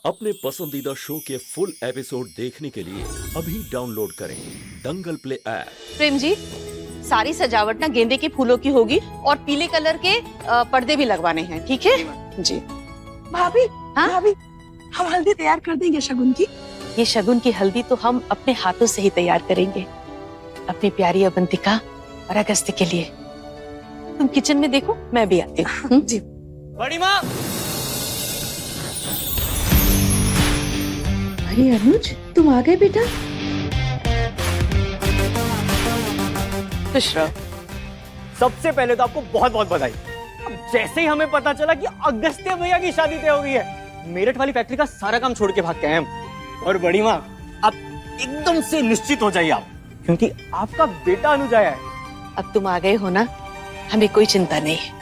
अपने पसंदीदा शो के फुल एपिसोड देखने के लिए अभी डाउनलोड करें दंगल प्ले ऐप। प्रेम जी, सारी सजावट ना गेंदे के फूलों की होगी और पीले कलर के पर्दे भी लगवाने हैं, ठीक है जी। भाभी, हाँ? भाभी, हम हल्दी तैयार कर देंगे शगुन की। ये शगुन की हल्दी तो हम अपने हाथों से ही तैयार करेंगे अपनी प्यारी अवंतिका और अगस्त्य के लिए। तुम किचन में देखो, मैं भी आती हूँ। जी। बड़ी माँ, अरे अनुज, तुम आ गए बेटा। खुश रहो। सबसे पहले तो आपको बहुत बहुत बधाई। अब जैसे ही हमें पता चला कि अगस्त्य भैया की शादी तय हो गई है, मेरठ वाली फैक्ट्री का सारा काम छोड़ के भाग के आए हम। और बड़ी माँ, आप एकदम से निश्चित हो जाइए आप, क्योंकि आपका बेटा अनुज आया है। अब तुम आ गए हो ना, हमें कोई चिंता नहीं है।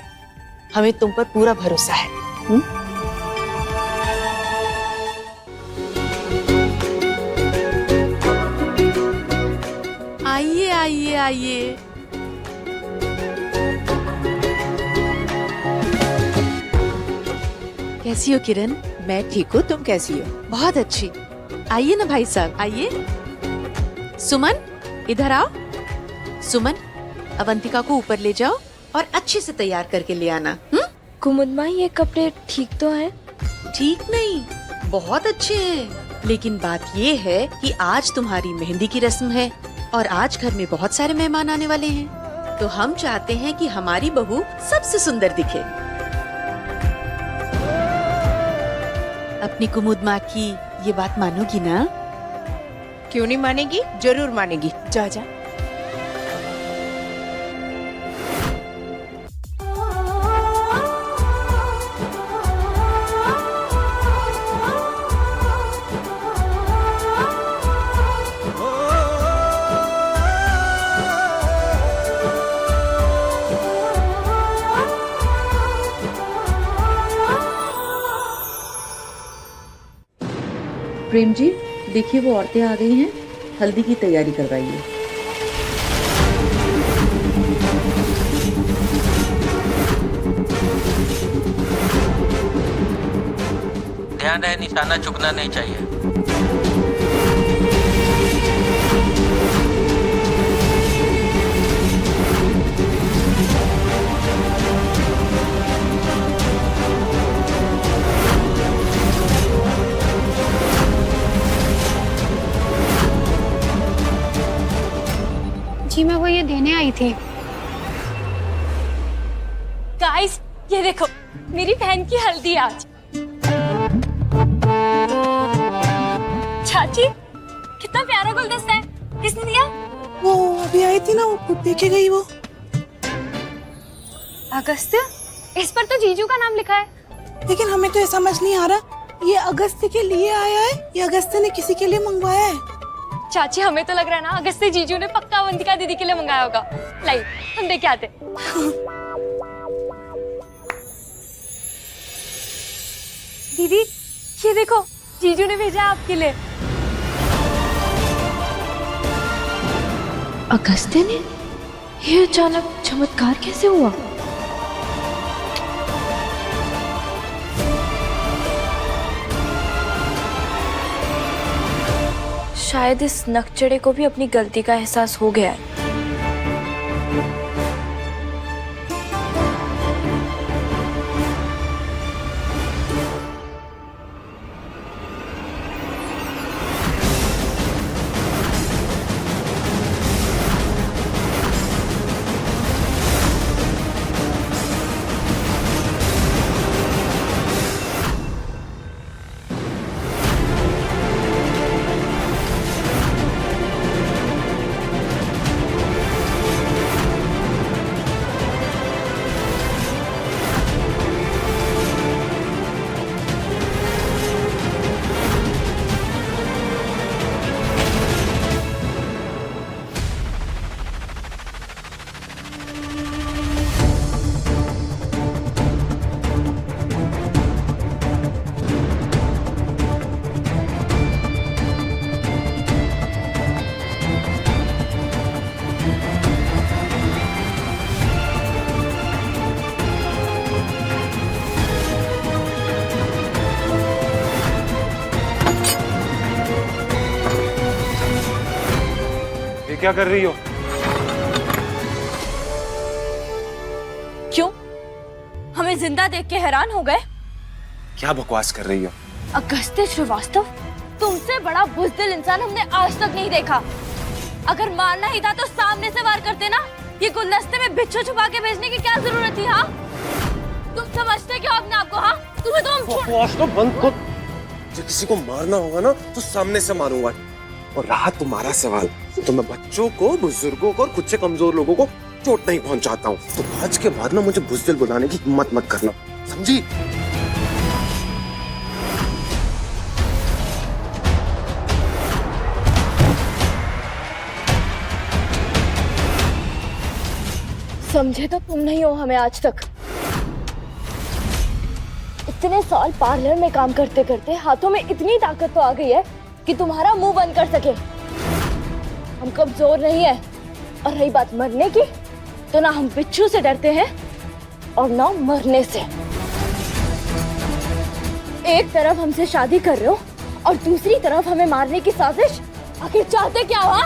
हमें तुम पर पूरा भरोसा है। आइए आइए आइए। कैसी हो किरण? मैं ठीक हूँ, तुम कैसी हो? बहुत अच्छी। आइए ना भाई साहब, आइए। सुमन, इधर आओ। सुमन, अवंतिका को ऊपर ले जाओ और अच्छे से तैयार करके ले आना। कुमुद माँ, ये कपड़े ठीक तो हैं? ठीक नहीं, बहुत अच्छे हैं। लेकिन बात ये है कि आज तुम्हारी मेहंदी की रस्म है और आज घर में बहुत सारे मेहमान आने वाले हैं, तो हम चाहते हैं कि हमारी बहू सबसे सुंदर दिखे। अपनी कुमुद माँ की ये बात मानोगी ना? क्यों नहीं मानेगी? जरूर मानेगी। जा जा। प्रेम जी, देखिए वो औरतें आ गई हैं, हल्दी की तैयारी करवाइए। ध्यान रहे, निशाना चुकना नहीं चाहिए। जी, मैं वो ये देने आई थी। गाइस, ये देखो, मेरी बहन की हल्दी आज। चाची, कितना प्यारा गुलदस्ता है। किसने दिया? वो अभी आई थी ना, वो खुद देखे गई वो। अगस्त्य, इस पर तो जीजू का नाम लिखा है। लेकिन हमें तो ये समझ नहीं आ रहा, ये अगस्त्य के लिए आया है या अगस्त्य ने किसी के लिए मंगवाया है? चाची, हमें तो लग रहा है ना अगस्त्य जीजू ने पक्का अवंतिका दीदी के लिए मंगाया होगा। लाइए, हम देख के आते। दीदी, ये देखो, जीजू ने भेजा आपके लिए। अगस्त्य ने? ये अचानक चमत्कार कैसे हुआ? शायद इस नकचड़े को भी अपनी गलती का एहसास हो गया है। क्या कर रही हो? क्यों? हमें जिंदा देख के हैरान हो गए? क्या बकवास कर रही हो? अगस्त्य श्रीवास्तव, तुमसे बड़ा बुज़दिल इंसान हमने आज तक नहीं देखा। अगर मारना ही था तो सामने से वार करते ना। ये गुलदस्ते में बिच्छू छुपा के भेजने की क्या जरूरत थी? हाँ, तुम समझते क्यों अपने आप को? हाँ, तुम्हें तो हम बकवास तो बंद कर। जो किसी को मारना होगा ना तो सामने से मारूंगा। और रहा तुम्हारा सवाल, तो मैं बच्चों को, बुजुर्गों को और खुद से कमजोर लोगों को चोट नहीं पहुंचाता हूँ। तो आज के बाद ना मुझे बुज़दिल बुलाने की हिम्मत मत करना, समझी? समझे तो तुम नहीं हो हमें आज तक। इतने साल पार्लर में काम करते करते हाथों में इतनी ताकत तो आ गई है कि तुम्हारा मुंह बंद कर सके। हम कमजोर नहीं है। और रही बात मरने की, तो ना हम बिच्छू से डरते हैं और ना मरने से। एक तरफ हमसे शादी कर रहे हो और दूसरी तरफ हमें मारने की साजिश। आखिर चाहते क्या हो?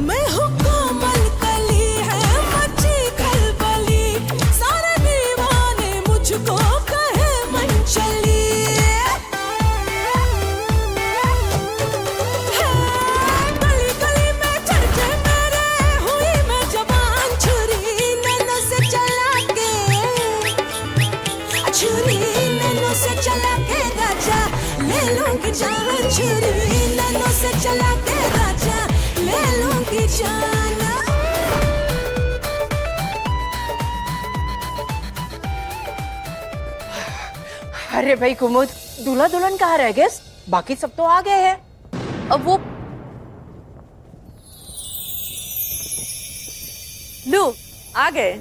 मैं हूँ कोमल कली है मची खलबली, सारे दीवाने मुझको कहे मनचली। गली गली में चर्चे मेरे, हुई मैं जवान छुरी नैनों से चला के, छुरी नैनों से चला के राजा ले लूंगी जान। छुरी नैनों से चला के राजा ले लूंगी जान। अरे भाई कुमुद, दूल्हा दुल्हन कहाँ रह गए? बाकी सब तो आ गए हैं। अब वो लो, आ गए।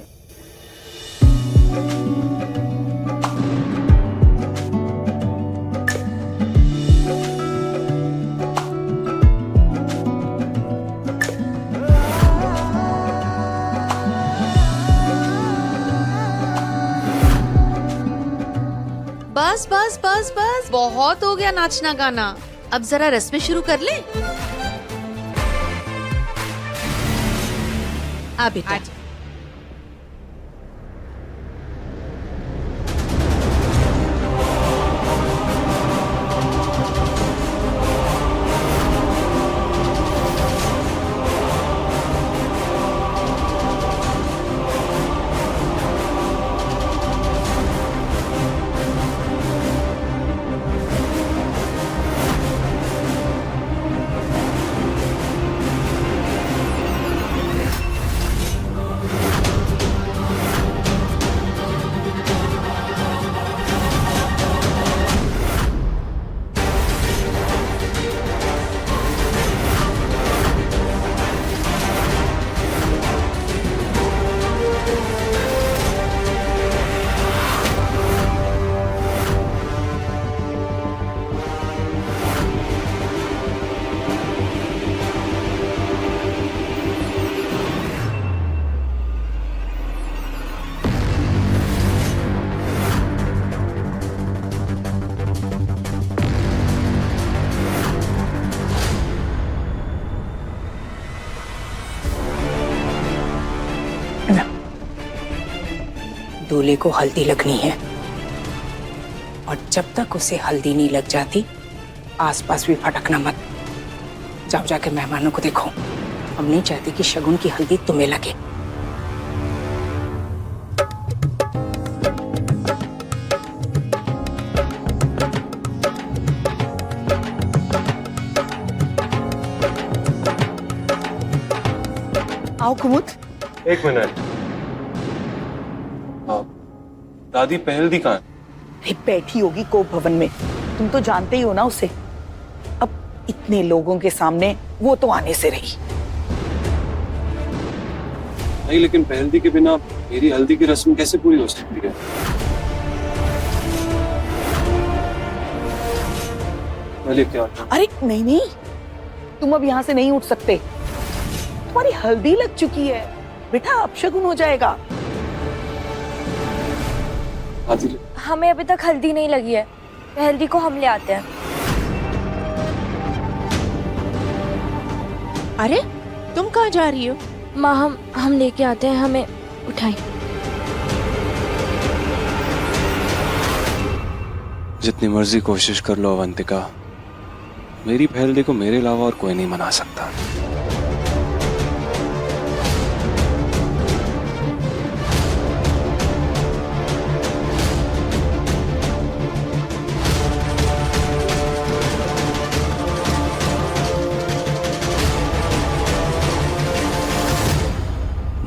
बस बस बस बस, बहुत हो गया नाचना गाना। अब जरा रस्में शुरू कर ले। आ बेटा। दूल्हे को हल्दी लगनी है और जब तक उसे हल्दी नहीं लग जाती आसपास भी फटकना मत। जाओ जाके मेहमानों को देखो। हम नहीं चाहते कि शगुन की हल्दी तुम्हें लगे। आओ कुमुद। एक मिनट, दादी पहलदी कहाँ है? अरे बैठी होगी कोप भवन में, तुम तो जानते ही हो ना उसे। अब इतने लोगों के सामने वो तो आने से रही। नहीं, लेकिन पहलदी के बिना मेरी हल्दी की रस्म कैसे पूरी हो सकती है? मैं लेके आता हूं। अरे नहीं नहीं, तुम अब यहाँ से नहीं उठ सकते। तुम्हारी हल्दी लग चुकी है बेटा, अपशगुन हो जाएगा। हमें अभी तक हल्दी नहीं लगी है, हल्दी को हम ले आते हैं। अरे तुम कहाँ जा रही हो? माँ हम लेके आते हैं, हमें उठाएं। जितनी मर्जी कोशिश कर लो अवंतिका, मेरी पहलदी को मेरे अलावा और कोई नहीं मना सकता।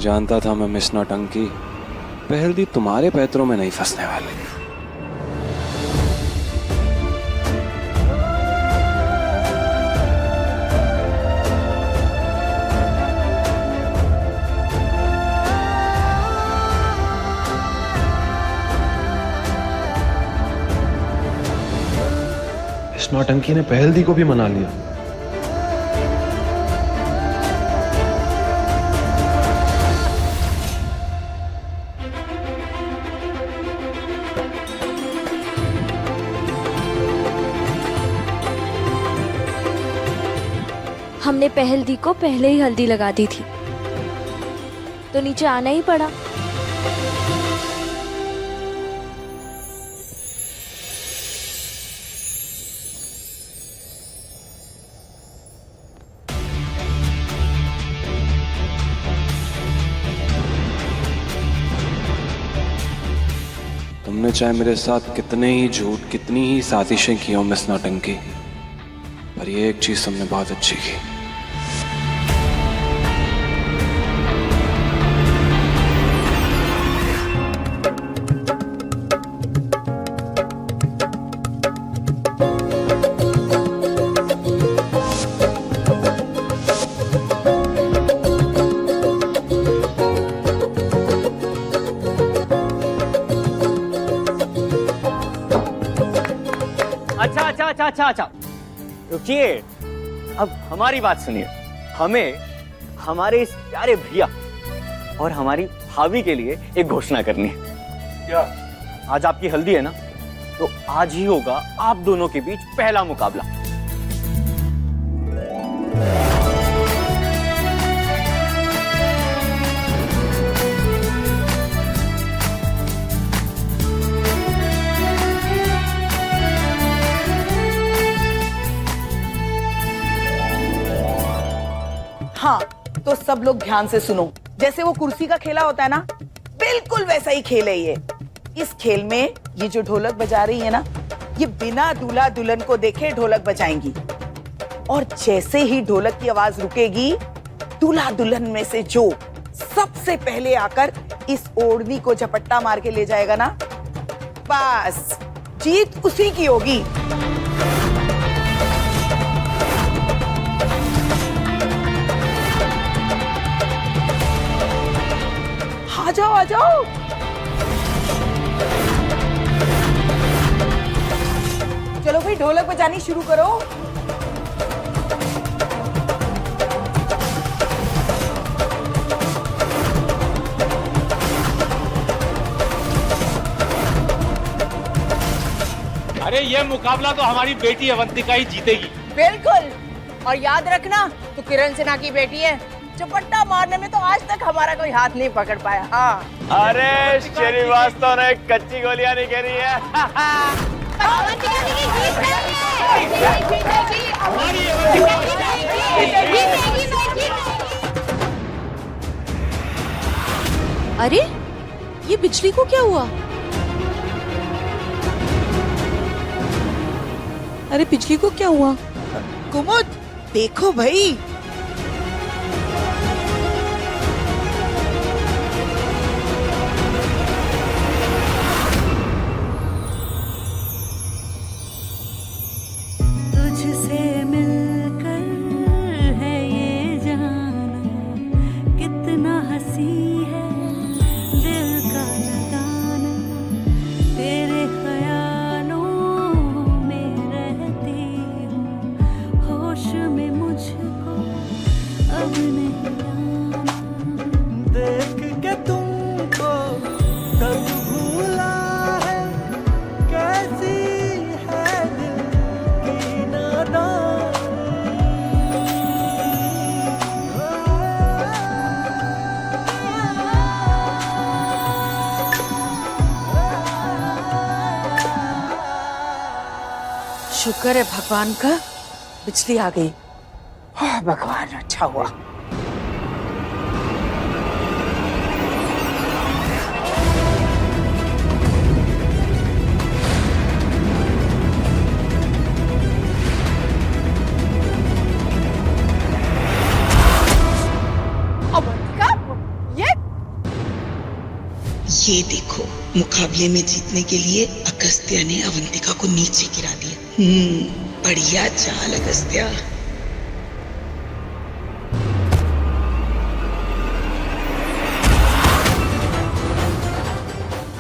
जानता था मैं मिस नौटंकी, पहलदी तुम्हारे पैतरों में नहीं फंसने वाली। इस नौटंकी ने पहलदी को भी मना लिया। हमने पहलदी को पहले ही हल्दी लगा दी थी, तो नीचे आना ही पड़ा। तुमने चाहे मेरे साथ कितने ही झूठ, कितनी ही साजिशें की हो मिस नौटंकी, पर ये एक चीज तुमने बहुत अच्छी की। अच्छा, रुकिए, अब हमारी बात सुनिए। हमें हमारे इस प्यारे भैया और हमारी भाभी के लिए एक घोषणा करनी है। क्या? आज आपकी हल्दी है ना, तो आज ही होगा आप दोनों के बीच पहला मुकाबला। हाँ, तो सब लोग ध्यान से सुनो। जैसे वो कुर्सी का खेला होता है ना, बिल्कुल वैसा ही खेल है ये। इस खेल में ये जो ढोलक बजा रही है ना, ये बिना दूल्हा दुल्हन को देखे ढोलक बजाएंगी, और जैसे ही ढोलक की आवाज रुकेगी, दूल्हा दुल्हन में से जो सबसे पहले आकर इस ओढ़नी को झपट्टा मार के ले जाएगा ना, बस जीत उसी की होगी। आ जाओ, आ जाओ। चलो भाई, ढोलक बजानी शुरू करो। अरे ये मुकाबला तो हमारी बेटी अवंतिका ही जीतेगी। बिल्कुल, और याद रखना, तू किरण सिन्हा की बेटी है। चपट्टा मारने में तो आज तक हमारा कोई हाथ नहीं पकड़ पाया। हाँ। अरे श्रीवास्तव ने कच्ची गोलियां नहीं करी है। अरे ये बिजली को क्या हुआ? अरे बिजली को क्या हुआ? कुमुद देखो भाई। तुझसे मिलकर है ये जाना, कितना हंसी है दिल का लगाना, तेरे ख्यालों में रहती हूँ, होश में मुझको शुक्र है भगवान का, बिजली आ गई। भगवान अच्छा हुआ। ये देखो, मुकाबले में जीतने के लिए अगस्त्या ने अवंतिका को नीचे गिरा दिया। बढ़िया चाल अगस्त्या।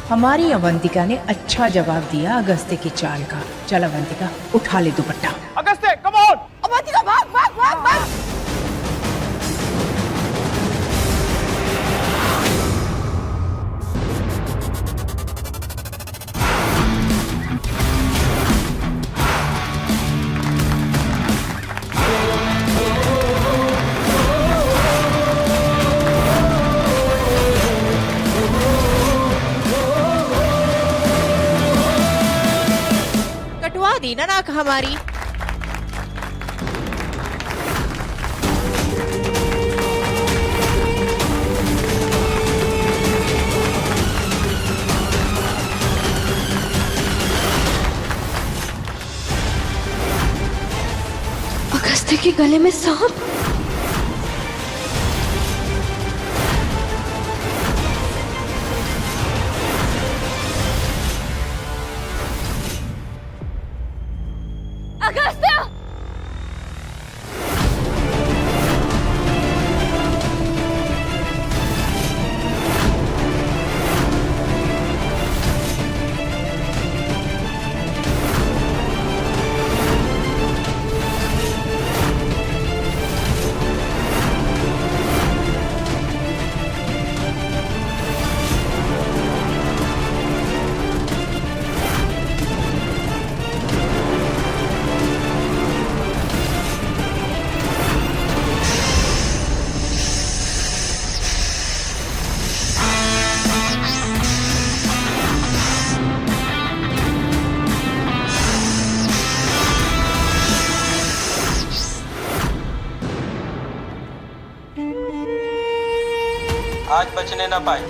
हमारी अवंतिका ने अच्छा जवाब दिया अगस्त्य की चाल का। चल अवंतिका, उठा ले दुपट्टा। Agastya come on. अवंतिका भाग भाग भाग भाग। कटवा दी ना नाक हमारी। अगस्त्य के गले में सांप। अगस्त्य! आज बचने ना पाए।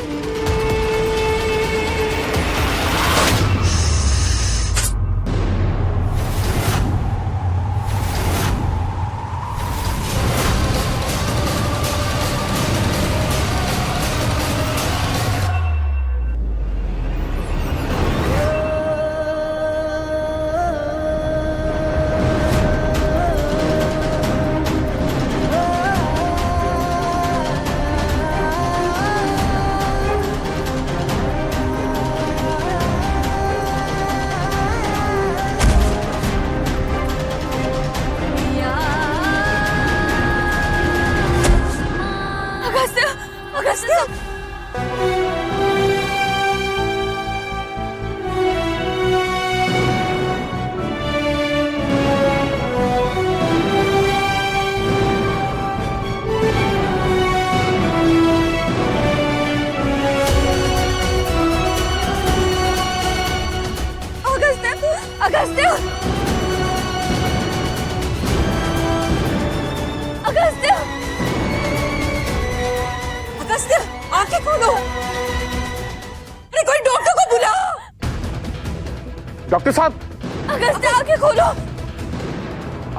अगस्त्य! अगस्त्य! अगस्त्य, आंखें खोलो। अरे कोई डॉक्टर को बुलाओ। डॉक्टर साहब! अगस्त्य, आंखें खोलो।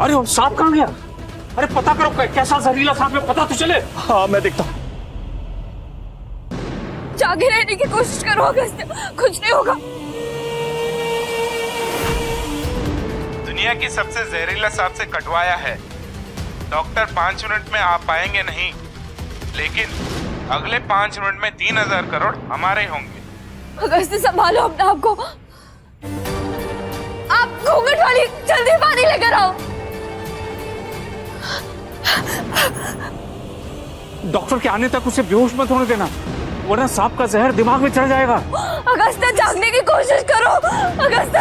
अरे वो सांप कहाँ गया? अरे पता करो कैसा जहरीला सांप है, पता तो चले। हाँ मैं देखता हूँ। जागे रहने की कोशिश करो अगस्त्य, कुछ नहीं होगा। दुनिया की सबसे जहरीला सांप से कटवाया है। डॉक्टर 5 मिनट में आ पाएंगे नहीं, लेकिन अगले 5 मिनट में 3000 करोड़ हमारे होंगे। अगस्त्य संभालो अपने आप को। आप घूंघट वाली जल्दी पानी लेकर आओ। डॉक्टर के आने तक उसे बेहोश मत होने देना, वरना सांप का जहर दिमाग में चढ़ जाएगा। अगस्त्य जागने की कोशिश करो। अगस्त्य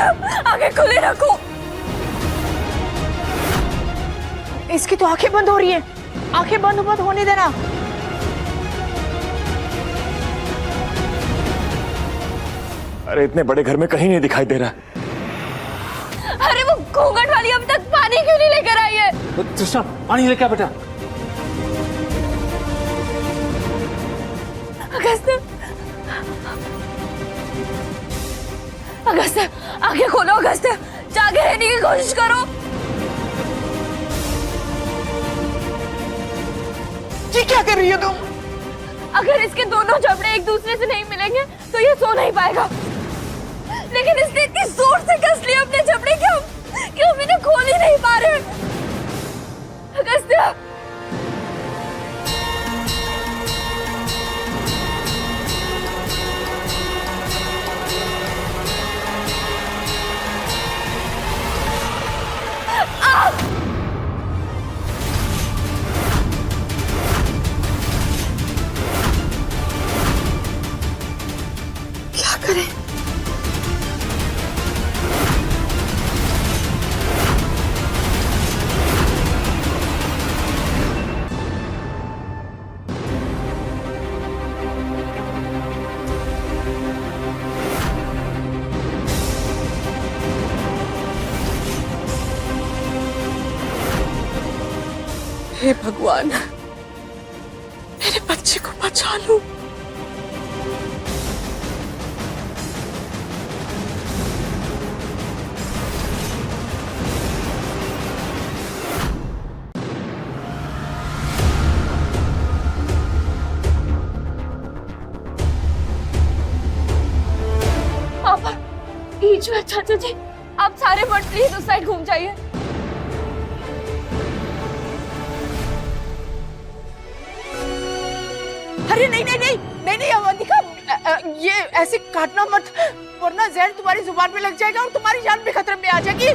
आंखें खुली रखो। इसकी तो आंखें बंद हो रही हैं। आंखें बंद मत होने देना। अरे इतने बड़े घर में कहीं नहीं दिखाई दे रहा। अरे वो घूंघट वाली अब तक पानी क्यों नहीं लेकर आई है? तृष्णा पानी लेके आ बेटा। अगस्त्य, अगस्त्य आंखें खोलो। अगस्त्य जागे रहने की कोशिश करो। ये क्या कर रही हो तुम? अगर इसके दोनों जबड़े एक दूसरे से नहीं मिलेंगे तो ये सो नहीं पाएगा, लेकिन इसने इतनी जोर से कस लिया अपने जबड़े कि हम इन्हें खोल ही नहीं पा रहे। अगस्त्य क्या करें? हे भगवान, मेरे बच्चे को बचा लो। पापा, ईश्वर चाचा जी, आप सारे मत प्लीज उस साइड घूम जाइए। अरे नहीं नहीं नहीं नहीं नहीं अवंतिका, ये ऐसे काटना मत, वरना जहर तुम्हारी जुबान पे लग जाएगा और तुम्हारी जान भी खतरे में आ जाएगी।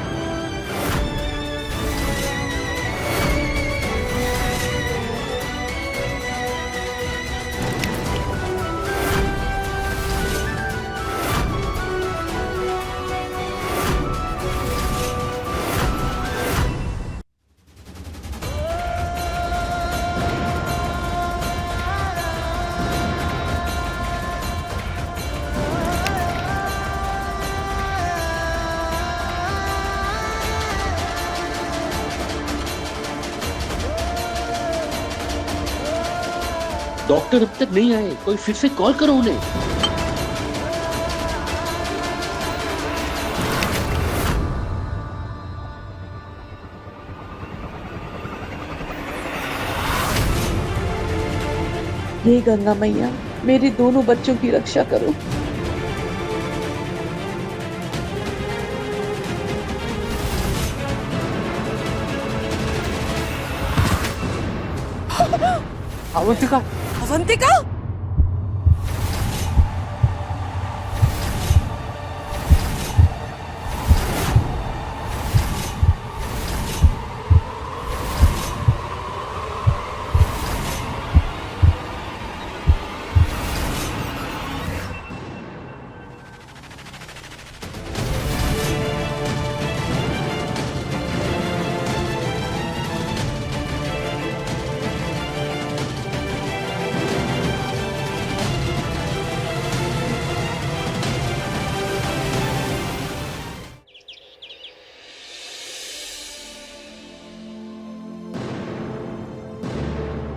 डॉक्टर अब तक नहीं आए, कोई फिर से कॉल करो उन्हें। हे गंगा मैया, मेरे दोनों बच्चों की रक्षा करो। अवंतिका, अवंतिका,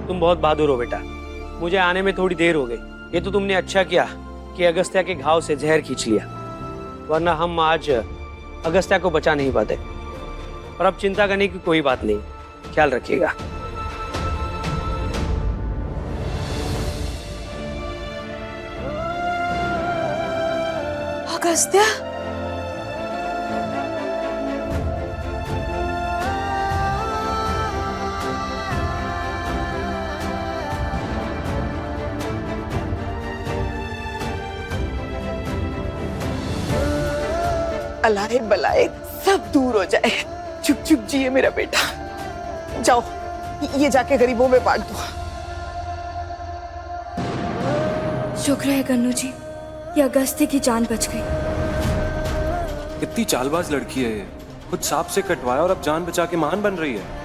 तुम बहुत बहादुर हो बेटा, मुझे आने में थोड़ी देर हो गई। ये तो तुमने अच्छा किया कि अगस्त्या के घाव से जहर खींच लिया, वरना हम आज अगस्त्या को बचा नहीं पाते। और अब चिंता करने की कोई बात नहीं, ख्याल रखिएगा। अगस्त्या, अलाए बलाए सब दूर हो जाए। चुप चुप जिए मेरा बेटा। जाओ ये जाके गरीबों में बांट दो। शुक्र है गन्नू जी कि अगस्त्य की जान बच गई। कितनी चालबाज लड़की है ये, खुद सांप से कटवाया और अब जान बचा के महान बन रही है।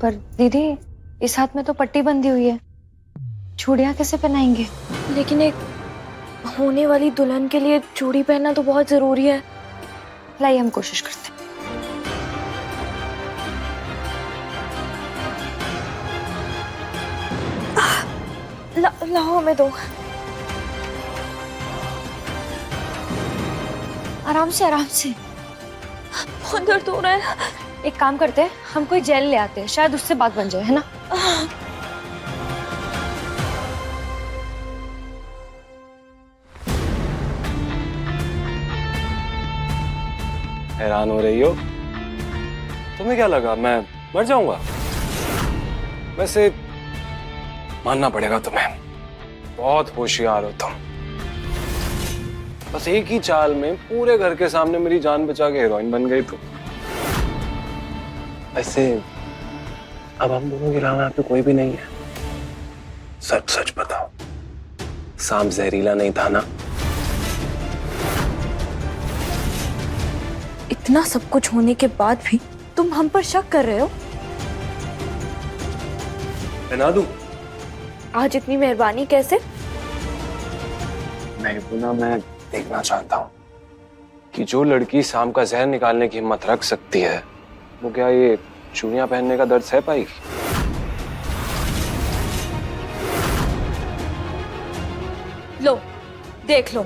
पर दीदी इस हाथ में तो पट्टी बंधी हुई है, चूड़ियां कैसे पहनाएंगे? लेकिन एक होने वाली दुल्हन के लिए चूड़ी पहनना तो बहुत जरूरी है। लाइए हम कोशिश करते हैं। लाओ हमें दो। आराम से आराम से, बहुत दर्द हो रहा है। एक काम करते हैं, हम कोई जेल ले आते हैं, शायद उससे बात बन जाए, है ना? हैरान हो रही हो? तुम्हें क्या लगा मैं मर जाऊंगा? वैसे मानना पड़ेगा तुम्हें, बहुत होशियार हो तुम। बस एक ही चाल में पूरे घर के सामने मेरी जान बचा के हीरोइन बन गई तुम। ऐसे अब हम दोनों के अलावा पे कोई भी नहीं है। सच सच बताओ, सांप जहरीला नहीं था ना? इतना सब कुछ होने के बाद भी तुम हम पर शक कर रहे हो? बना दूं? आज इतनी मेहरबानी कैसे? नहीं पुनः मैं देखना चाहता हूँ कि जो लड़की सांप का जहर निकालने की हिम्मत रख सकती है, वो क्या ये चूड़ियां पहनने का दर्द सह पाएगी? लो, देख लो।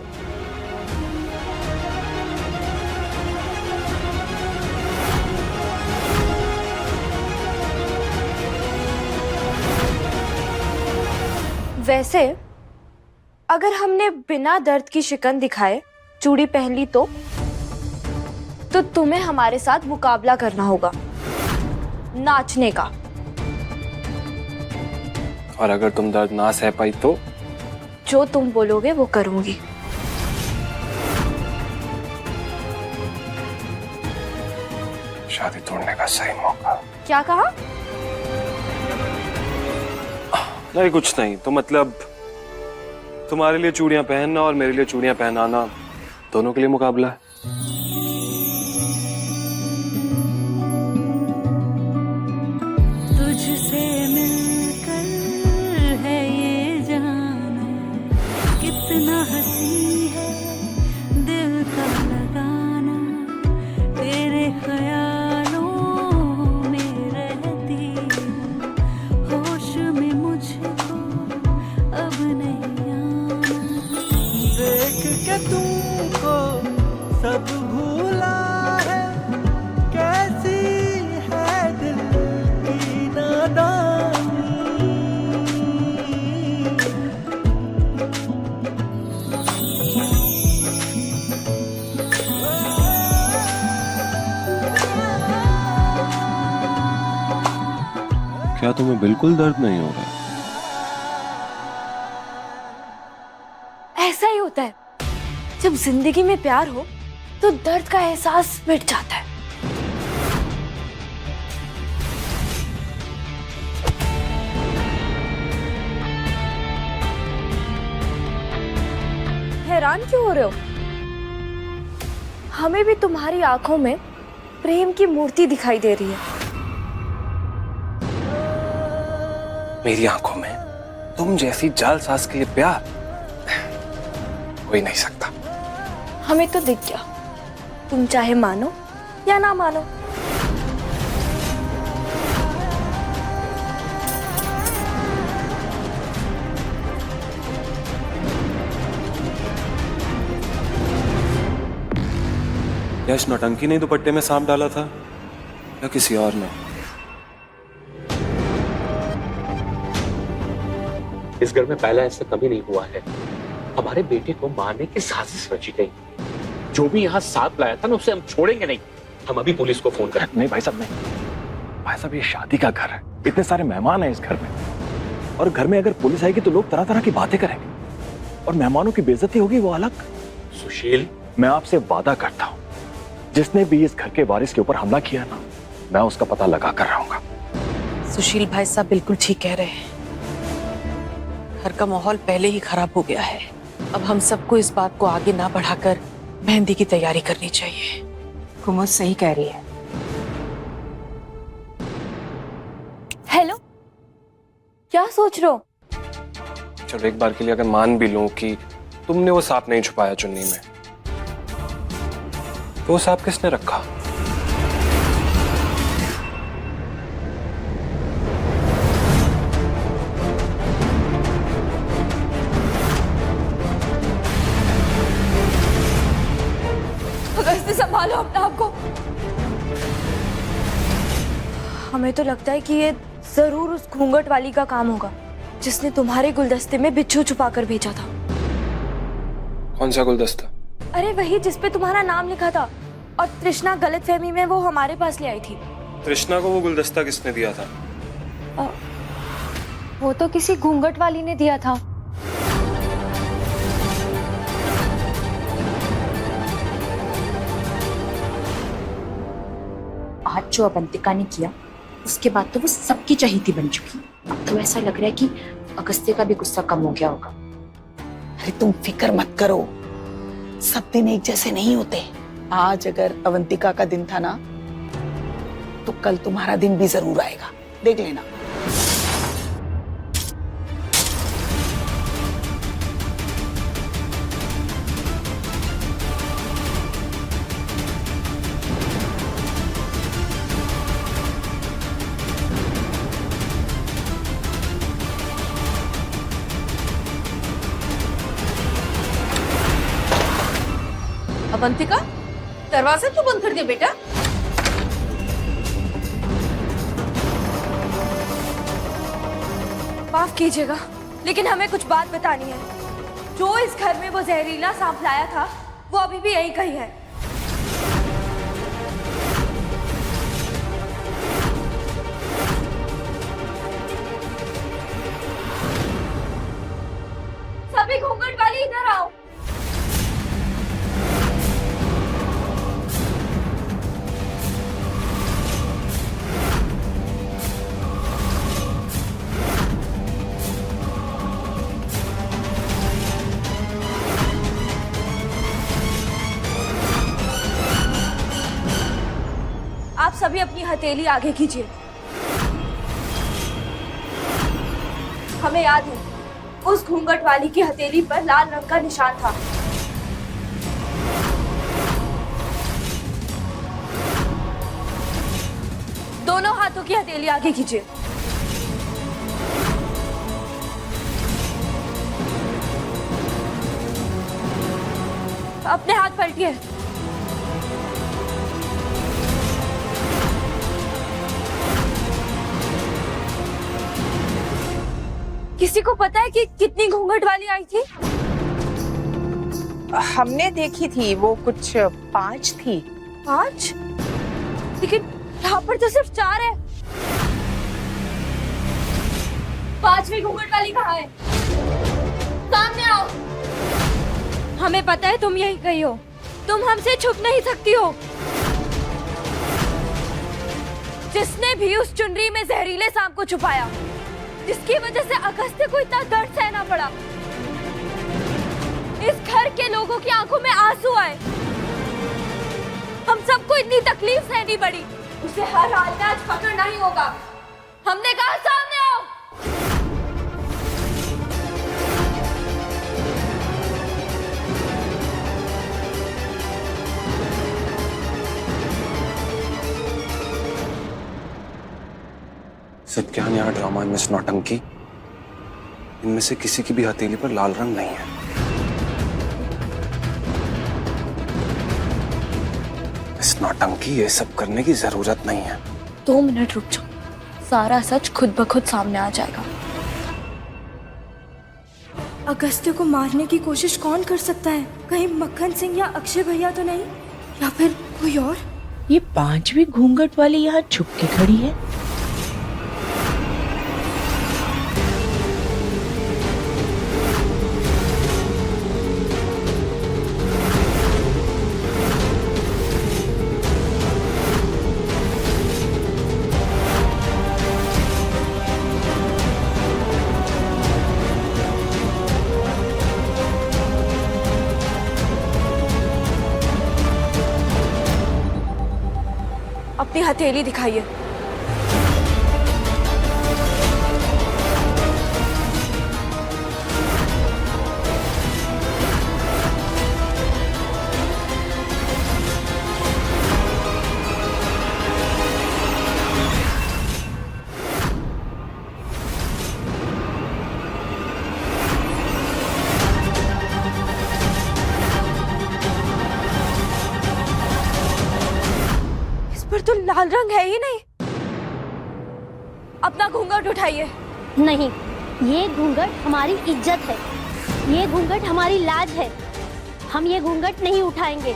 वैसे अगर हमने बिना दर्द की शिकन दिखाए चूड़ी पहन ली तो तुम्हें हमारे साथ मुकाबला करना होगा, नाचने का। और अगर तुम दर्द ना सह पाई तो? जो तुम बोलोगे वो करूंगी। शादी तोड़ने का सही मौका। क्या कहा? नहीं कुछ नहीं, तो मतलब तुम्हारे लिए चूड़ियां पहनना और मेरे लिए चूड़ियां पहनाना, दोनों के लिए मुकाबला है। तुझसे मिलकर है ये जाना, कितना हंसी है दिल का लगाना, तेरे ख्यालों में रहती होश में मुझको अब नहीं आना। देख के तुमको सब भूला है, कैसी है दिल की नादानी। क्या तुम्हें बिल्कुल दर्द नहीं होगा? ऐसा ही होता है, जब जिंदगी में प्यार हो तो दर्द का एहसास मिट जाता है। हैरान क्यों हो रहे हो? हमें भी तुम्हारी आंखों में प्रेम की मूर्ति दिखाई दे रही है। मेरी आंखों में तुम जैसी जालसाज के लिए प्यार हो ही नहीं सकता। हमें तो दिख गया, तुम चाहे मानो या ना मानो। या इस नौटंकी ने दुपट्टे में सांप डाला था या किसी और ने? इस घर में पहले ऐसा कभी नहीं हुआ है। हमारे बेटे को मारने की साजिश रची गई। जो भी यहाँ साथ लाया था ना, उसे हम छोड़ेंगे नहीं। हम अभी पुलिस को फोन करें। नहीं भाई साहब, नहीं भाई साहब, ये शादी का घर है, इतने सारे मेहमान हैं इस घर में, और घर में अगर पुलिस आएगी तो लोग तरह तरह की बातें करेंगे और मेहमानों की बेइज्जती होगी, वो अलग। सुशील, मैं आपसे वादा करता हूँ, जिसने भी इस घर के वारिस के ऊपर हमला किया ना, मैं उसका पता लगा कर रहूंगा। सुशील भाई साहब बिल्कुल ठीक कह रहे हैं। घर का माहौल पहले ही खराब हो गया है। अब हम सबको इस बात को आगे ना बढ़ाकर मेहंदी की तैयारी करनी चाहिए। कुमुद सही कह रही है। सोच रहे हो? चलो एक बार के लिए अगर मान भी लूं कि तुमने वो सांप नहीं छुपाया चुन्नी में, तो वो सांप किसने रखा? अगस्त्य संभालो अपने आप को। हमें तो लगता है कि ये जरूर उस घूंघट वाली का काम होगा जिसने तुम्हारे गुलदस्ते में बिच्छू छुपा कर भेजा था। कौन सा गुलदस्ता? अरे वही जिस पे तुम्हारा नाम लिखा था और तृष्णा गलतफहमी में वो हमारे पास ले आई थी। तृष्णा को वो गुलदस्ता किसने दिया था? वो तो किसी घूंघट वाली ने दिया था। आज जो अवंतिका ने किया उसके बाद तो वो सबकी चहेती बन चुकी। अब तो ऐसा लग रहा है कि अगस्त्य का भी गुस्सा कम हो गया होगा। अरे तुम फिक्र मत करो, सब दिन एक जैसे नहीं होते। आज अगर अवंतिका का दिन था ना, तो कल तुम्हारा दिन भी जरूर आएगा, देख लेना। अवंतिका, दरवाजा क्यों बंद कर दिया बेटा? माफ कीजिएगा, लेकिन हमें कुछ बात बतानी है। जो इस घर में वो जहरीला सांप लाया था, वो अभी भी यहीं कहीं है। सभी घूंघट वाली इधर आओ। आप सभी अपनी हथेली आगे कीजिए। हमें याद है, उस घूंघट वाली की हथेली पर लाल रंग का निशान था। दोनों हाथों की हथेली आगे कीजिए। अपने हाथ पलटिए। किसी को पता है कि कितनी घूंघट वाली आई थी? हमने देखी थी, वो कुछ 5 थी। 5? लेकिन यहाँ पर तो सिर्फ 4 है। 5वीं घूंघट वाली कहाँ है? सामने आओ। हमें पता है तुम यहीं कहीं हो, तुम हमसे छुप नहीं सकती हो। जिसने भी उस चुनरी में जहरीले सांप को छुपाया, जिसकी वजह से अगस्त्य को इतना दर्द सहना पड़ा, इस घर के लोगों की आंखों में आंसू आए, हम सबको इतनी तकलीफ सहनी पड़ी, उसे हर हाल में आज पकड़ना ही होगा। हमने कहा सामने आओ। सत्यान, यहाँ ड्रामा मिस नौटंकी, इनमें से किसी की भी हथेली पर लाल रंग नहीं है। इस नौटंकी ये सब करने की जरूरत नहीं है। 2 मिनट रुक जाओ, सारा सच खुद ब खुद सामने आ जाएगा। अगस्त्य को मारने की कोशिश कौन कर सकता है? कहीं मक्खन सिंह या अक्षय भैया तो नहीं, या फिर कोई और? ये 5वीं घूंघट वाली यहाँ छुप के खड़ी है। अपनी हथेली दिखाइए। पर तो लाल रंग है ही नहीं। अपना घूंघट उठाइए। नहीं, ये घूंघट हमारी इज्जत है, ये घूंघट हमारी लाज है। हम ये घूंघट नहीं उठाएंगे।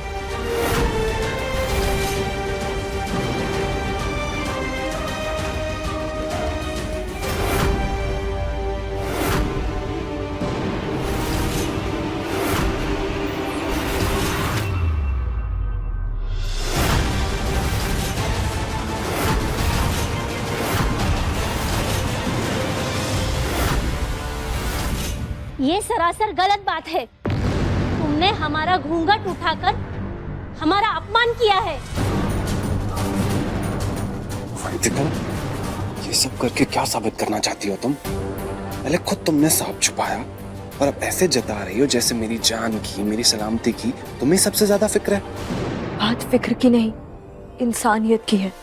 ये सरासर गलत बात है। तुमने हमारा घूंघट उठाकर हमारा अपमान किया है। अवंतिका, ये सब करके क्या साबित करना चाहती हो तुम? पहले खुद तुमने सांप छुपाया और अब ऐसे जता रही हो जैसे मेरी जान की, मेरी सलामती की तुम्हें सबसे ज्यादा फिक्र है। बात फिक्र की नहीं, इंसानियत की है।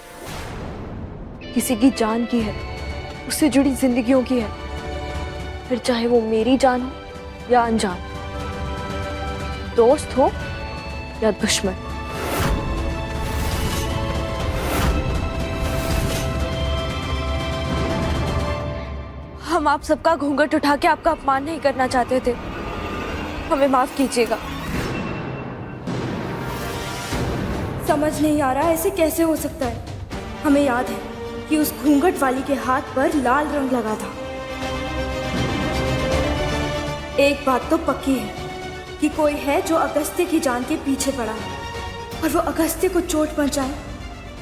किसी की जान की है, उससे जुड़ी जिंदगियों की है, फिर चाहे वो मेरी जान हो या अनजान, दोस्त हो या दुश्मन। हम आप सबका घूंघट उठा के आपका अपमान नहीं करना चाहते थे, हमें माफ कीजिएगा। समझ नहीं आ रहा ऐसे कैसे हो सकता है। हमें याद है कि उस घूंघट वाली के हाथ पर लाल रंग लगा था। एक बात तो पक्की है कि कोई है जो अगस्त्य की जान के पीछे पड़ा है, और वो अगस्त्य को चोट पहुंचाए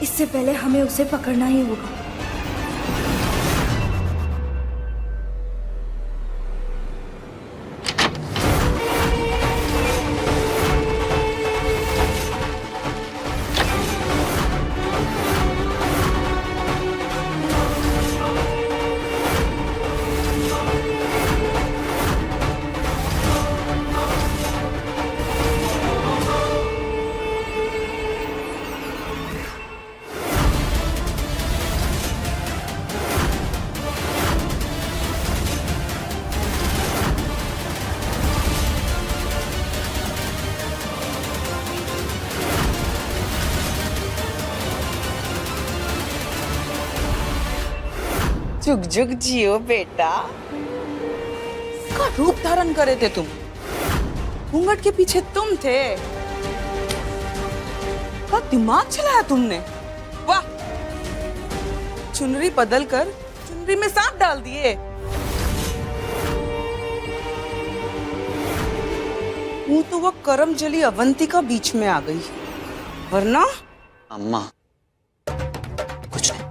इससे पहले हमें उसे पकड़ना ही होगा। जुग जुग जियो बेटा। इसका रूप धारण करे थे तुम, घूंघट के पीछे तुम थे। क्या दिमाग चलाया तुमने? वाह, चुनरी बदल कर चुनरी में सांप डाल दिए। वो तो वो करमजली अवंतिका बीच में आ गई, वरना अम्मा कुछ नहीं।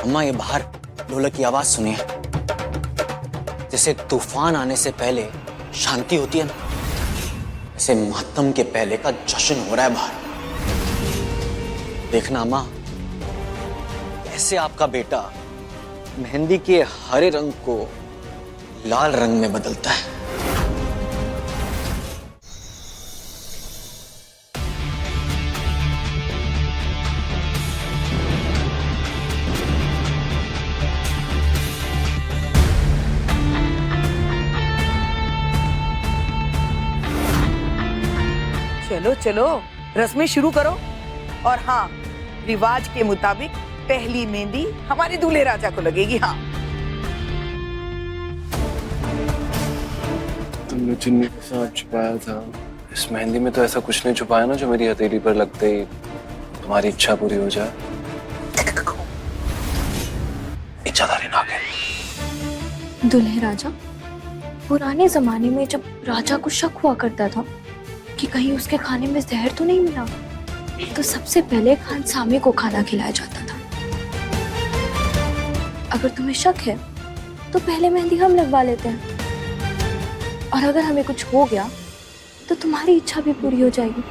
अम्मा, ये बाहर ढोलक की आवाज सुनिए, जैसे तूफान आने से पहले शांति होती है ना, ऐसे मातम के पहले का जश्न हो रहा है बाहर। देखना अम्मा, कैसे आपका बेटा मेहंदी के हरे रंग को लाल रंग में बदलता है। चलो चलो, रस्में शुरू करो। और हाँ, रिवाज के मुताबिक पहली मेहंदी हमारे दूल्हे राजा को लगेगी। हाँ, तुमने चुन्नी के साथ छुपाया था, इस मेहंदी में तो ऐसा कुछ नहीं छुपाया ना जो मेरी हथेली पर लगते ही तुम्हारी इच्छा पूरी हो जाए। इच्छाधारी नागिन। दूल्हे राजा, पुराने जमाने में जब राजा को शक हुआ करता था कि कहीं उसके खाने में जहर तो नहीं मिला, तो सबसे पहले खानसामे को खाना खिलाया जाता था। अगर तुम्हें शक है तो पहले मेहंदी हम लगवा लेते हैं, और अगर हमें कुछ हो गया तो तुम्हारी इच्छा भी पूरी हो जाएगी।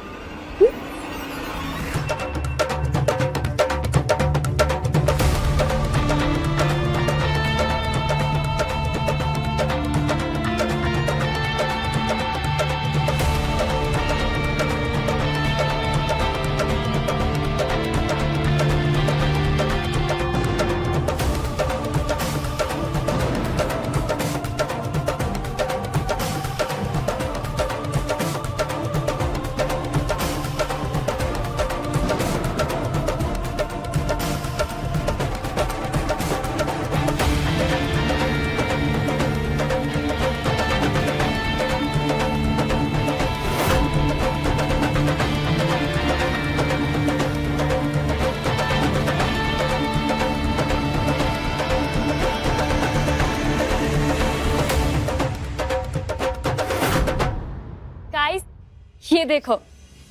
ये देखो,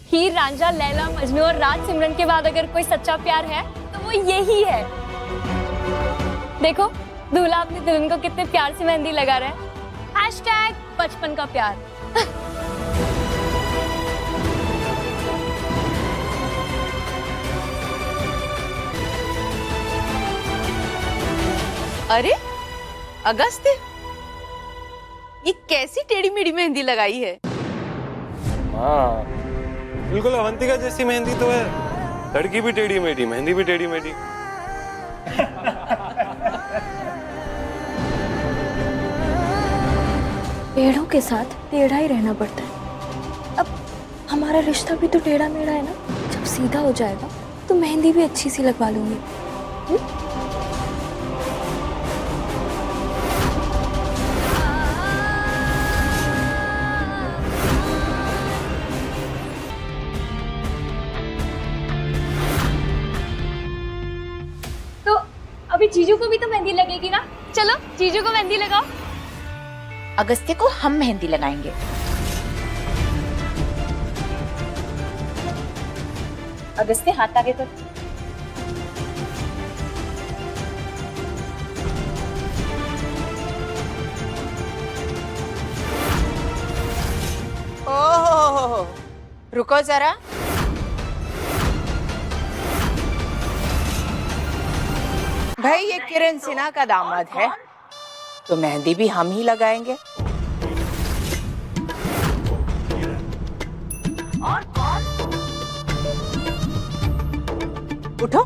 हीर रांझा, लैला मजनू और राज सिमरन के बाद अगर कोई सच्चा प्यार है तो वो यही है। देखो दूल्हा अपनी दुल्हन को कितने प्यार से मेहंदी लगा रहा है। #बचपन का प्यार। अरे अगस्त्य, ये कैसी टेढ़ी मेढ़ी मेहंदी लगाई है? हाँ, बिल्कुल अवंतिका जैसी मेहंदी तो है। लड़की भी टेढ़ी मेढ़ी, मेहंदी भी टेढ़ी मेढ़ी। टेढ़ों के साथ टेढ़ा ही रहना पड़ता है। अब हमारा रिश्ता भी तो टेढ़ा मेढ़ा है ना। जब सीधा हो जाएगा तो मेहंदी भी अच्छी सी लगवा लूंगी। तो अभी जीजू को भी तो मेहंदी लगेगी ना। चलो जीजू को मेहंदी लगाओ। अगस्त्य को हम मेहंदी लगाएंगे। अगस्त्य हाथ आगे कर। ओह, रुको जरा। भाई ये किरण सिन्हा का दामाद है तो मेहंदी भी हम ही लगाएंगे। और कौन? उठो।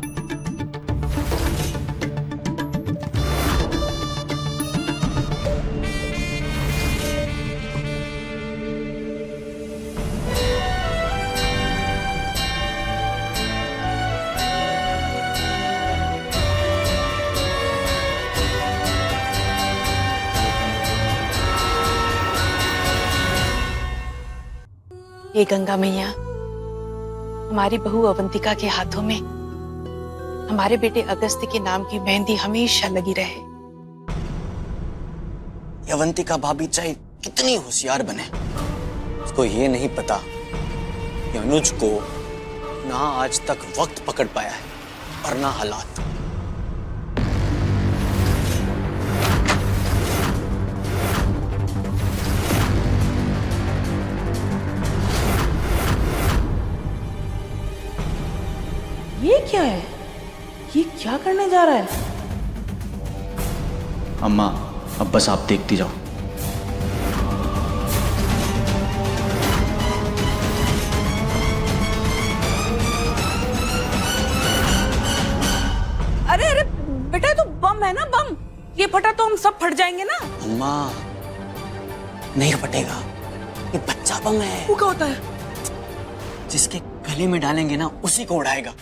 ये गंगा मैया हमारी बहू अवंतिका के हाथों में हमारे बेटे अगस्त्य के नाम की मेहंदी हमेशा लगी रहे। अवंतिका भाभी चाहे कितनी होशियार बने, उसको ये नहीं पता कि अनुज को ना आज तक वक्त पकड़ पाया है और ना हालात। ये क्या है? ये क्या करने जा रहा है? अम्मा, अब बस आप देखती जाओ। अरे अरे बेटा, तो बम है ना, बम। ये फटा तो हम सब फट जाएंगे ना। अम्मा, नहीं फटेगा, ये बच्चा बम है। वो क्या होता है? जिसके गले में डालेंगे ना उसी को उड़ाएगा।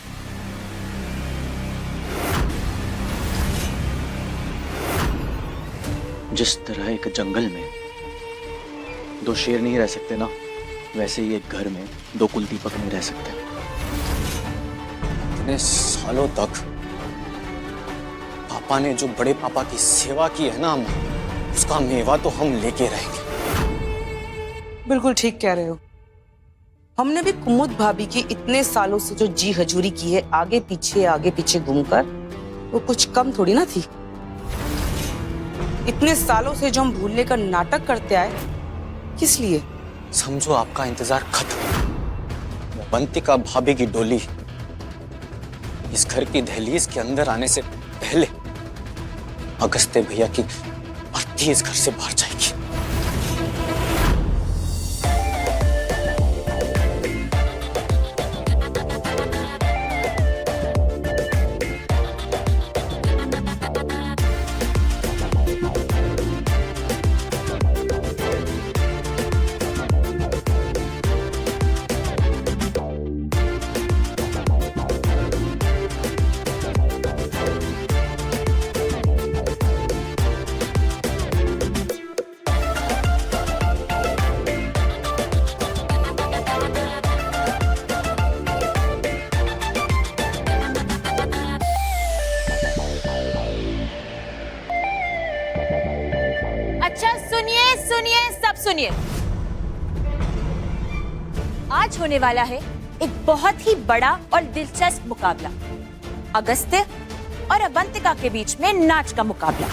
जिस तरह एक जंगल में दो शेर नहीं रह सकते ना, वैसे ही एक घर में दो कुलदीपक नहीं रह सकते। इतने सालों तक पापा ने जो बड़े पापा की सेवा की है ना, उसका मेवा तो हम लेके रहेंगे। बिल्कुल ठीक कह रहे हो। हमने भी कुमुद भाभी की इतने सालों से जो जी हजूरी की है, आगे पीछे घूमकर, वो कुछ कम थोड़ी ना थी। इतने सालों से जो हम भूलने का नाटक करते आए, किस लिए? समझो आपका इंतजार खत्म। अवंतिका भाभी की डोली इस घर की दहलीज के अंदर आने से पहले अगस्त्य भैया की अर्थी इस घर से बाहर जाएगी। अच्छा सुनिए, सब सुनिए। आज होने वाला है एक बहुत ही बड़ा और दिलचस्प मुकाबला, अगस्त्य और अवंतिका के बीच में नाच का मुकाबला।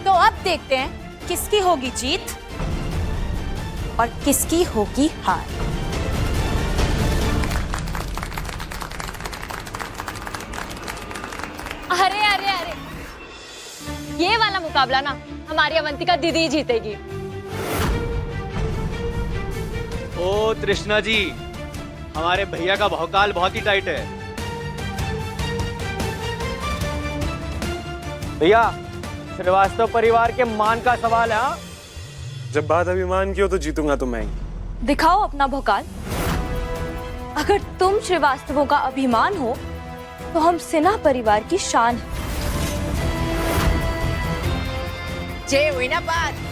तो अब देखते हैं किसकी होगी जीत और किसकी होगी हार। अरे अरे अरे, ये वाला मुकाबला ना हमारी अवंतिका दीदी ही जीतेगी। ओ तृष्णा जी, हमारे भैया का भौकाल बहुत ही टाइट है। भैया, श्रीवास्तव परिवार के मान का सवाल है। हाँ? जब बात अभिमान की हो तो जीतूंगा तो मैं ही। दिखाओ अपना भौकाल। अगर तुम श्रीवास्तवों का अभिमान हो तो हम सिन्हा परिवार की शान है। जय हुई ना बात।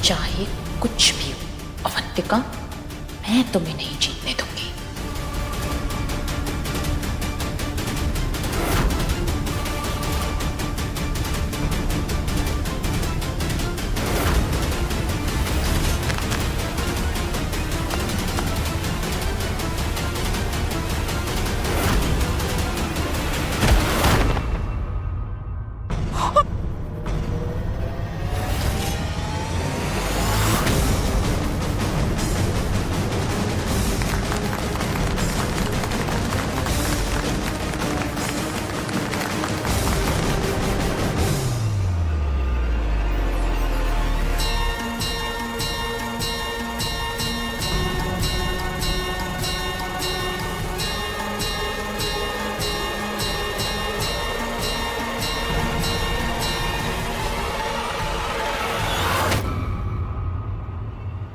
चाहे कुछ भी हो अवंतिका, मैं तुम्हें नहीं जीतने दूंगी।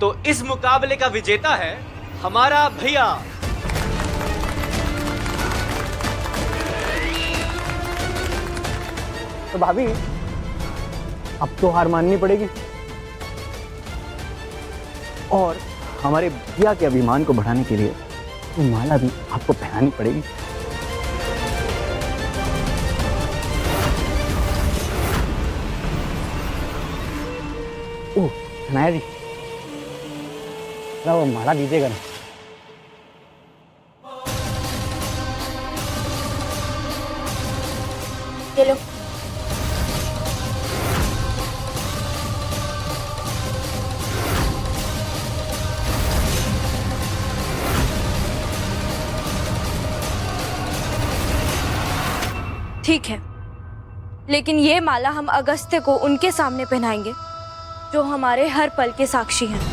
तो इस मुकाबले का विजेता है हमारा भैया। तो भाभी, अब तो हार माननी पड़ेगी और हमारे भैया के अभिमान को बढ़ाने के लिए तो माला भी आपको पहनानी पड़ेगी। ओह नाया जी, वो माला दीजिएगा ना। चलो। ठीक है, लेकिन ये माला हम अगस्त्य को उनके सामने पहनाएंगे जो हमारे हर पल के साक्षी हैं।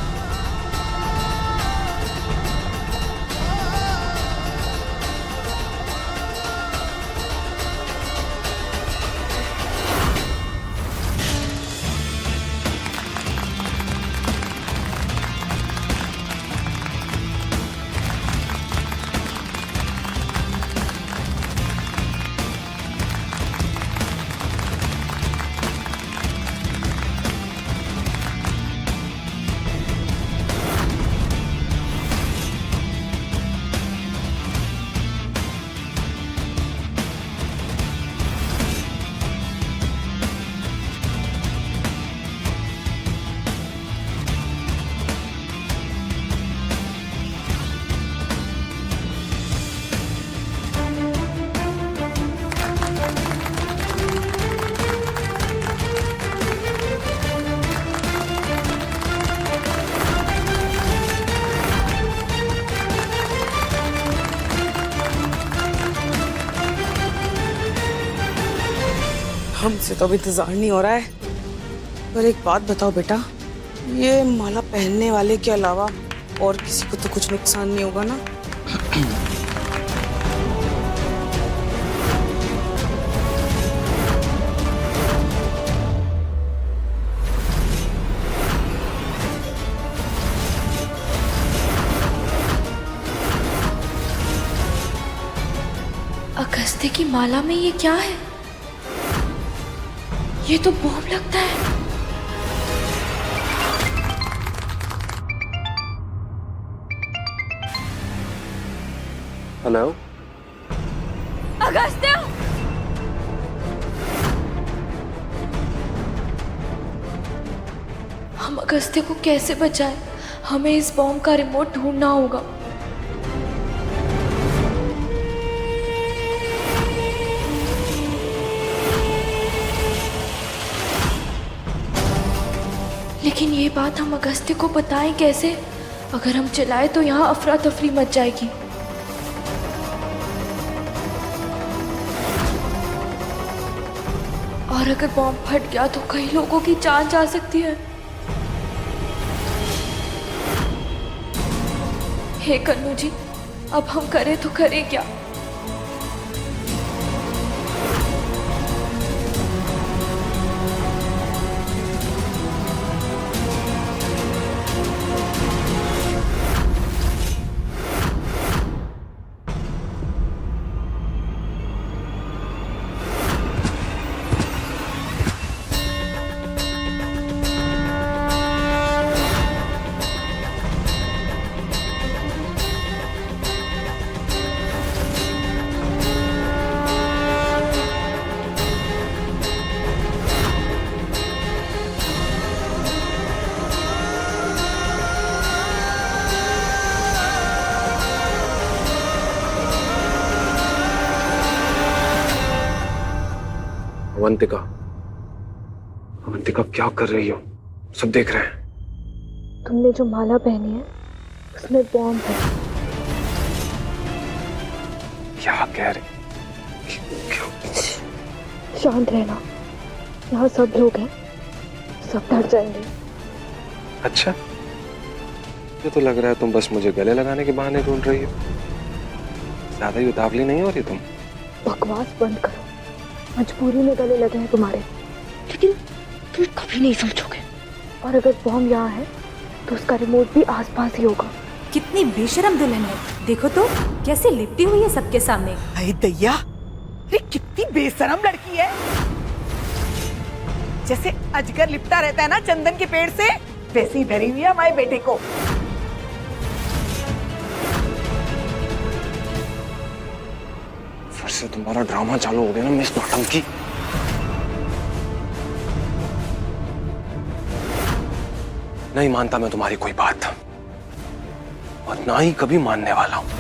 हमसे तो अब इंतजार नहीं हो रहा है। पर एक बात बताओ बेटा, ये माला पहनने वाले के अलावा और किसी को तो कुछ नुकसान नहीं होगा ना? अगस्त्य की माला में ये क्या है? ये तो बॉम्ब लगता है। हेलो, अगस्त्य! हम अगस्त्य को कैसे बचाएं? हमें इस बॉम्ब का रिमोट ढूंढना होगा। लेकिन ये बात हम अगस्त्य को बताएं कैसे? अगर हम चलाएं तो यहाँ अफरा तफरी मच जाएगी। और अगर बॉम्ब फट गया तो कई लोगों की जान जा सकती है। हे कन्नू जी, अब हम करें तो करें क्या? अवंतिका, अवंतिका क्या कर रही हो? सब देख रहे हैं। तुमने जो माला पहनी है उसमें बॉम्ब है। क्या कह रही? शांत रहना, यहाँ सब लोग हैं, सब डर जाएंगे। अच्छा, ये तो लग रहा है तुम बस मुझे गले लगाने के बहाने ढूंढ रही हो। ज्यादा ही उतावली नहीं हो रही तुम? बकवास बंद करो, मजबूरी में गले लगे हैं तुम्हारे, लेकिन तुम कभी नहीं समझोगे। और अगर बॉम्ब यहाँ है तो उसका रिमोट भी आसपास ही होगा। कितनी बेशरम दुल्हन है, देखो तो कैसे लिपटी हुई है सबके सामने। अरे दैया, अरे कितनी बेशरम लड़की है। जैसे अजगर लिपटा रहता है ना चंदन के पेड़ से, वैसे ही डरी हुई है हमारे बेटे को। फिर से तुम्हारा ड्रामा चालू हो गया ना मिस नौटंकी। नहीं मानता मैं तुम्हारी कोई बात, और ना ही कभी मानने वाला हूं।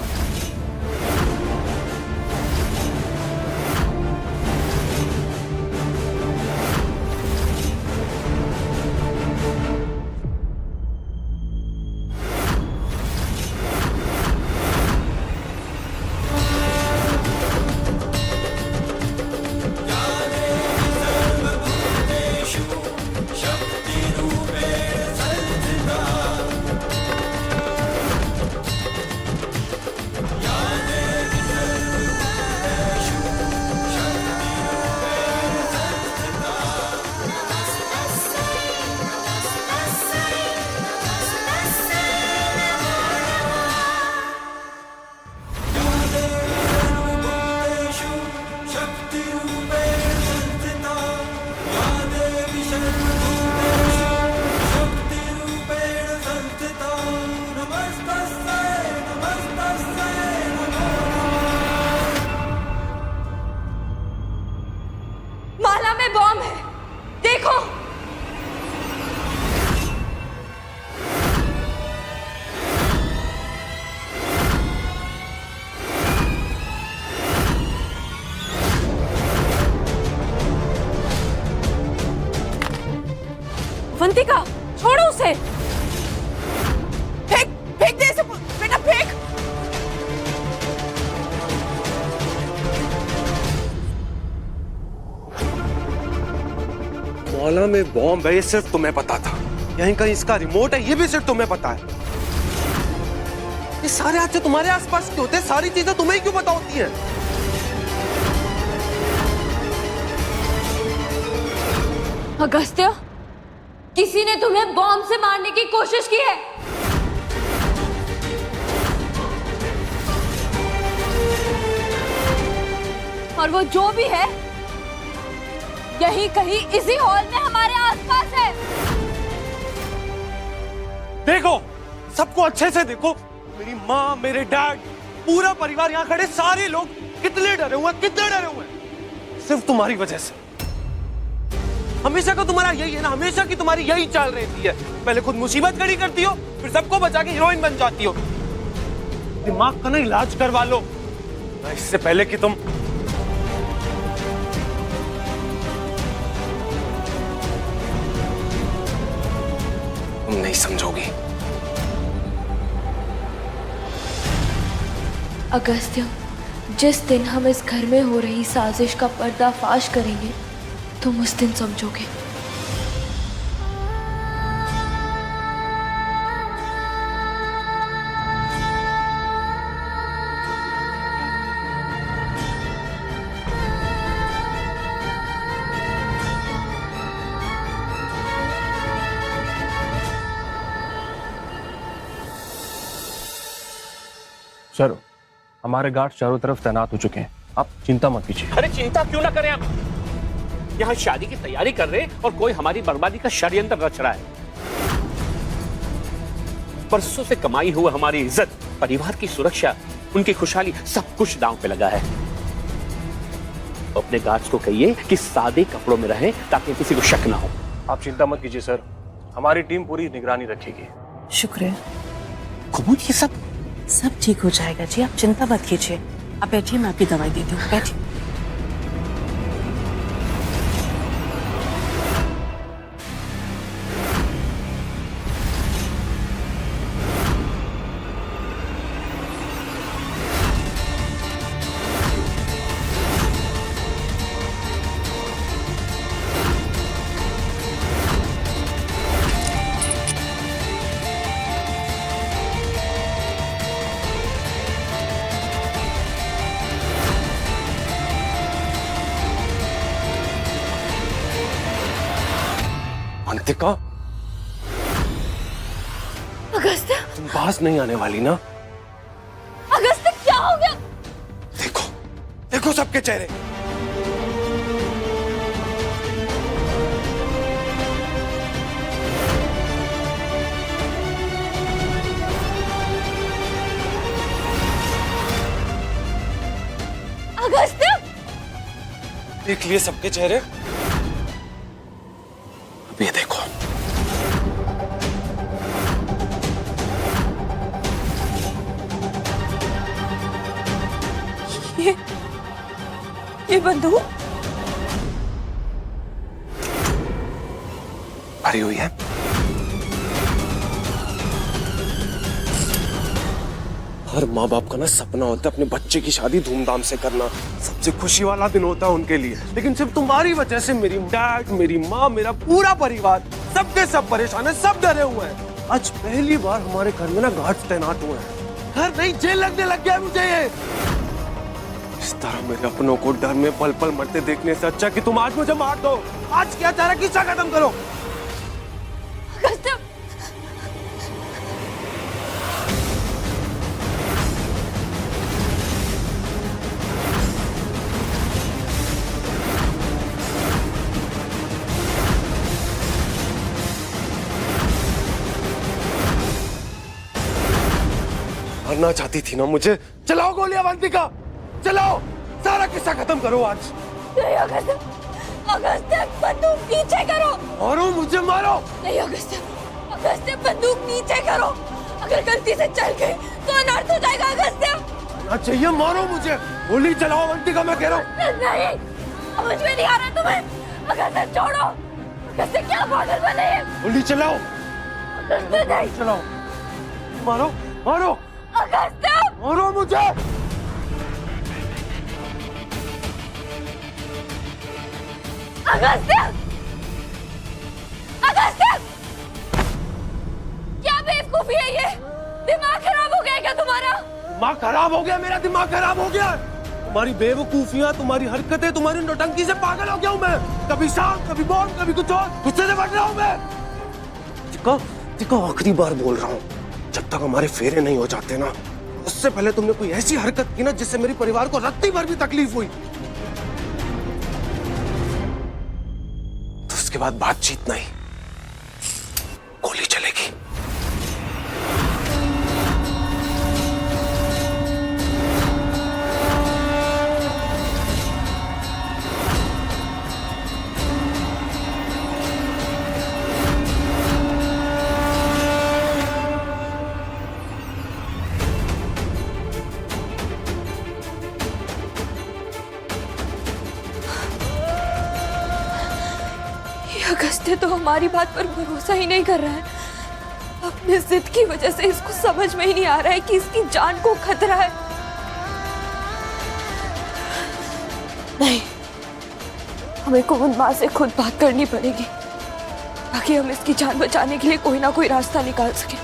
माला में बॉम्ब है, देखो। अवंतिका, छोड़ो उसे। फेंक फेंक दे इसे, बेटा फेंक। माला में बॉम्ब है ये सिर्फ तुम्हें पता था, यहीं कहीं इसका रिमोट है ये भी सिर्फ तुम्हें पता है। ये सारे हादसे तुम्हारे आसपास क्यों होते हैं? सारी चीजें तुम्हें ही क्यों पता होती हैं? अगस्त्य, किसी ने तुम्हें बॉम्ब से मारने की कोशिश की है। और वो जो भी है यही कहीं इसी हॉल में हमारे आसपास है। देखो, सबको अच्छे से देखो, मेरी माँ, मेरे डैड, पूरा परिवार यहाँ खड़े सारे लोग कितने डरे हुए हैं सिर्फ तुम्हारी वजह से। हमेशा का तुम्हारा यही है ना, हमेशा की तुम्हारी यही चाल रहती है। पहले खुद मुसीबत खड़ी करती हो, फिर सबको बचा के हीरोइन बन जाती हो। दिमाग का ना इलाज करवा लो इससे पहले कि तुम नहीं समझोगी। अगस्त्य, जिस दिन हम इस घर में हो रही साजिश का पर्दाफाश करेंगे तुम उस दिन समझोगे। सर, हमारे गार्ड चारों तरफ तैनात हो चुके हैं, आप चिंता मत कीजिए। अरे चिंता क्यों ना करें हम, यहाँ शादी की तैयारी कर रहे हैं और कोई हमारी बर्बादी का षड्यंत्र रच रहा है। बरसों से कमाई हुई हमारी इज्जत, परिवार की सुरक्षा, उनकी खुशहाली, सब कुछ दांव पे लगा है। अपने गार्ड्स को कहिए कि सादे कपड़ों में रहें ताकि किसी को शक ना हो। आप चिंता मत कीजिए सर, हमारी टीम पूरी निगरानी रखेगी। शुक्र है कुमुद, ये सब ठीक हो जाएगा जी, आप चिंता मत कीजिए। आप बैठिए, मैं आपकी दवाई देती हूँ, बैठिए। अवंतिका, अगस्त्य, तुम पास नहीं आने वाली ना? अगस्त्य क्या हो गया? देखो, देखो सबके चेहरे। अगस्त्य, देख लिए सबके चेहरे? अब ये देखो। ये बंदूक भरी हुई है। हर माँ बाप का ना सपना होता है अपने बच्चे की शादी धूमधाम से करना, सबसे खुशी वाला दिन होता है उनके लिए। लेकिन सिर्फ तुम्हारी वजह से मेरी डैड, मेरी माँ, मेरा पूरा परिवार, सबके सब परेशान है, सब डरे हुए हैं। आज पहली बार हमारे घर में ना गार्ड्स तैनात हुए हैं। घर नहीं, जेल लगने लग गया मुझे ये। इस तरह मेरे अपनों को डर में पल पल मरते देखने से अच्छा कि तुम आज मुझे मार दो। आज क्या चाह रहा, किस्सा खत्म करो। मरना चाहती थी ना मुझे? चलाओ गोली अवंतिका, चलाओ, सारा किस्सा खत्म करो आज। नहीं अगस्त्य, अगस्त्य बंदूक नीचे करो। मारो मुझे, मारो। नहीं अगस्त्य, अगस्त्य बंदूक नीचे करो। अगर गलती से चल गई तो अनर्थ हो जाएगा अगस्त्य। ना चाहिए, मारो मुझे। गोली चलाओ अवंतिका, मैं कह रहा हूँ। नहीं, समझ में नहीं आ रहा तुम्हें। अगस्त्य छोड़ो, अगस्त्य क्या पागल बने हैं। गोली चलाओ। अगस्त्य नहीं, चलाओ, मारो, मारो। अगस्त्य मारो मुझे। अगस्त्य, दिमाग खराब हो गया, मेरा दिमाग खराब हो गया। तुम्हारी बेवकूफियां, तुम्हारी हरकतें, तुम्हारी नौटंकी से पागल हो गया हूं मैं। कभी शाम, कभी बॉम्ब, कभी कुछ और, गुस्से से बढ़ रहा हूं मैं। देखो आखिरी बार बोल रहा हूं, जब तक हमारे फेरे नहीं हो जाते ना, उससे पहले तुमने कोई ऐसी हरकत की ना जिससे मेरे परिवार को रत्ती भर भी तकलीफ हुई, तो उसके बाद बातचीत नहीं, गोली चलेगी। अगस्त्य तो हमारी बात पर भरोसा ही नहीं कर रहा है। अपने जिद की वजह से इसको समझ में ही नहीं आ रहा है कि इसकी जान को खतरा है। नहीं, हमें कुमुद माँ से खुद बात करनी पड़ेगी ताकि हम इसकी जान बचाने के लिए कोई ना कोई रास्ता निकाल सकें।